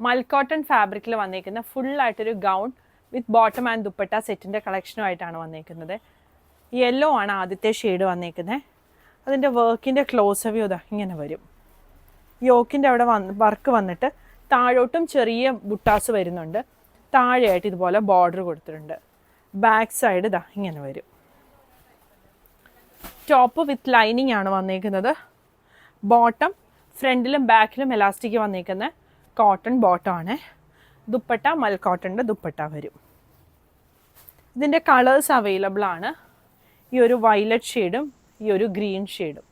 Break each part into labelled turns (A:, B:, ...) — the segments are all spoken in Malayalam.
A: മൽക്കോട്ടൺ ഫാബ്രിക്കിൽ വന്നിരിക്കുന്ന ഫുള്ളായിട്ടൊരു gown with bottom and dupatta സെറ്റിൻ്റെ കളക്ഷനുമായിട്ടാണ് വന്നിരിക്കുന്നത്. യെല്ലോ ആണ് ആദ്യത്തെ ഷെയ്ഡ് വന്നിരിക്കുന്നത്. അതിൻ്റെ വർക്കിൻ്റെ ക്ലോസ് വ്യൂ ഇതാ ഇങ്ങനെ വരും. യോക്കിൻ്റെ അവിടെ വർക്ക് വന്നിട്ട് താഴോട്ടും ചെറിയ ബുട്ടാസ് വരുന്നുണ്ട്. താഴെയായിട്ട് ഇതുപോലെ ബോർഡർ കൊടുത്തിട്ടുണ്ട്. ബാക്ക് സൈഡ് ഇതാ ഇങ്ങനെ വരും. ടോപ്പ് വിത്ത് ലൈനിങ് ആണ് വന്നിരിക്കുന്നത്. ബോട്ടം ഫ്രണ്ടിലും ബാക്കിലും എലാസ്റ്റിക് വന്നിരിക്കുന്ന കോട്ടൺ ബോട്ടം ആണ്. ദുപ്പട്ട മൽക്കോട്ടൻ്റെ ദുപ്പട്ട വരും. ഇതിൻ്റെ കളേഴ്സ് അവൈലബിൾ ആണ്. ഈ ഒരു വയലറ്റ് ഷെയ്ഡും ഈ ഒരു ഗ്രീൻ ഷെയ്ഡും.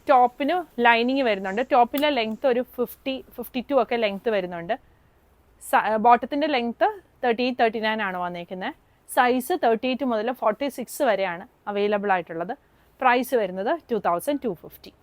A: ടോപ്പിന് ലൈനിങ് വരുന്നുണ്ട്. ടോപ്പിൻ്റെ ലെങ്ത്ത് ഒരു 50-52 ഒക്കെ ലെങ്ത്ത് വരുന്നുണ്ട്. ബോട്ടത്തിൻ്റെ ലെങ്ത്ത് 38-39 ആണ് വന്നിരിക്കുന്നത്. സൈസ് 38 മുതൽ 46 വരെയാണ് അവൈലബിൾ ആയിട്ടുള്ളത്. പ്രൈസ് വരുന്നത് 2250.